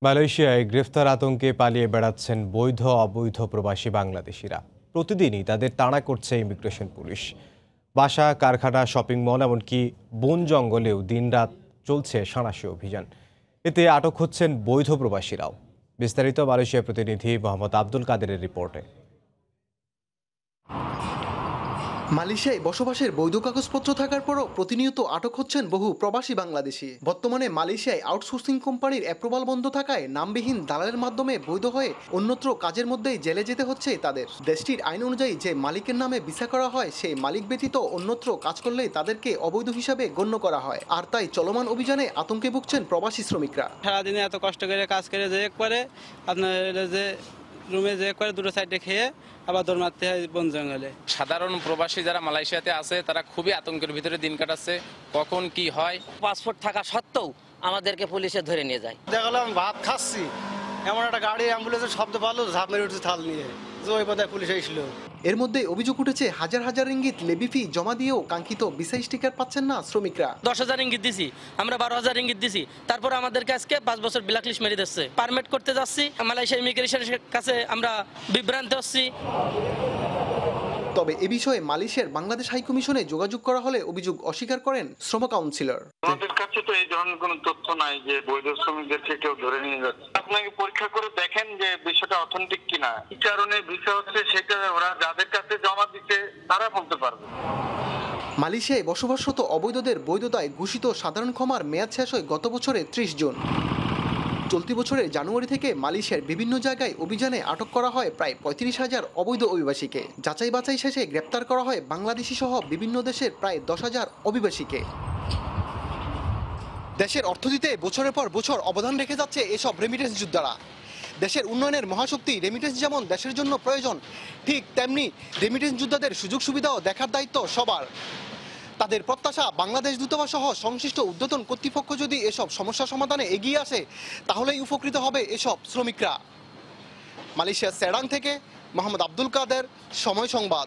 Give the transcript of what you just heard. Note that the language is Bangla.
মালয়েশিয়ায় গ্রেফতার আতঙ্কে পালিয়ে বেড়াচ্ছেন বৈধ অবৈধ প্রবাসী বাংলাদেশিরা। প্রতিদিনই তাদের তাড়া করছে ইমিগ্রেশন পুলিশ। বাসা, কারখানা, শপিং মল, এমনকি বন জঙ্গলেও দিনরাত চলছে সাঁড়াশি অভিযান। এতে আটক হচ্ছেন বৈধ প্রবাসীরাও। বিস্তারিত মালয়েশিয়া প্রতিনিধি মোহাম্মদ আব্দুল কাদেরের রিপোর্টে। মালয়েশিয়ায় বসবাসের বৈধ কাগজপত্র থাকার পরও প্রতিনিয়ত আটক হচ্ছেন বহু প্রবাসী বাংলাদেশি। বর্তমানে মালয়েশিয়ায় আউটসোর্সিং কোম্পানির অ্যাপ্রুভাল বন্ধ থাকায় নামবিহীন দালালের মাধ্যমে বৈধ হয়ে অন্যত্র কাজের মধ্যেই জেলে যেতে হচ্ছে তাদের। দেশটির আইন অনুযায়ী যে মালিকের নামে ভিসা করা হয় সেই মালিক ব্যতীত অন্যত্র কাজ করলেই তাদেরকে অবৈধ হিসাবে গণ্য করা হয়। আর তাই চলমান অভিযানে আতঙ্কে ভুগছেন প্রবাসী শ্রমিকরা। সারাদিনে এত কষ্ট করে কাজ করে যে করে আপনার যে রুমে যে করে দুটো সাইডে খেয়ে আবার দৌড় মারতে হয় বন জঙ্গলে। সাধারণ প্রবাসী যারা মালয়েশিয়াতে আছে তারা খুবই আতঙ্কের ভিতরে দিন কাটাচ্ছে। কখন কি হয়, পাসপোর্ট থাকা সত্ত্বেও আমাদেরকে পুলিশে ধরে নিয়ে যায়। দেখালাম ভাত খাচ্ছি, এমন একটা গাড়ি অ্যাম্বুলেন্সের শব্দ পারলো, ঝাঁপ মেরে উঠছে থাল নিয়ে, যে ওই পথে পুলিশ এসেছিল। এর মধ্যে অভিযোগ উঠেছে হাজার হাজার রিঙ্গিত লেবি ফি জমা দিয়েও কাঙ্ক্ষিত ভিসা স্টিকার পাচ্ছেন না শ্রমিকরা। 10,000 রিঙ্গিত দিছি, আমরা 12,000 রিঙ্গিত দিছি, তারপর আমাদেরকে আজকে 5 বছর ব্ল্যাক লিস্ট মেরে দিচ্ছে। পারমিট করতে যাচ্ছি, মালয়েশিয়া ইমিগ্রেশনের কাছে আমরা বিভ্রান্ত হচ্ছি। তবে এ বিষয়ে মালয়েশিয়ার বাংলাদেশ হাইকমিশনে যোগাযোগ করা হলে অভিযোগ অস্বীকার করেন শ্রম কাউন্সিলর। আমাদের কাছে তো এই ধরনের কোনো তথ্য নাই যে বৈধ শ্রমিকদেরকে কেউ ধরে নিয়ে যাচ্ছে। আপনাকে পরীক্ষা করে দেখেন যে বিষয়টা অথেন্টিক কিনা, কি কারণে ভিসা হচ্ছে সেটা ওরা যাদের কাছে জমা দিচ্ছে তারা বলতে পারবে। মালয়েশিয়ায় বসবাসরত অবৈধদের বৈধতায় ঘোষিত সাধারণ ক্ষমার মেয়াদ শেষ হয় গত বছরে 30 জুন। চলতি বছরের জানুয়ারি থেকে মালয়েশিয়ার বিভিন্ন জায়গায় অভিযানে আটক করা হয় প্রায় 35,000 অবৈধ অভিবাসীকে। যাচাই বাছাই শেষে গ্রেপ্তার করা হয় বাংলাদেশি সহ বিভিন্ন দেশের প্রায় 10,000 অভিবাসীকে। দেশের অর্থনীতিতে বছরের পর বছর অবদান রেখে যাচ্ছে এসব রেমিটেন্স যোদ্ধারা। দেশের উন্নয়নের মহাশক্তি রেমিটেন্স যেমন দেশের জন্য প্রয়োজন, ঠিক তেমনি রেমিটেন্স যোদ্ধাদের সুযোগ সুবিধাও দেখার দায়িত্ব সবার। তাদের প্রত্যাশা বাংলাদেশ দূতাবাস সহ সংশ্লিষ্ট ঊর্ধ্বতন কর্তৃপক্ষ যদি এসব সমস্যা সমাধানে এগিয়ে আসে তাহলেই উপকৃত হবে এসব শ্রমিকরা। মালয়েশিয়ার সেরাং থেকে মোহাম্মদ আব্দুল কাদের, সময় সংবাদ।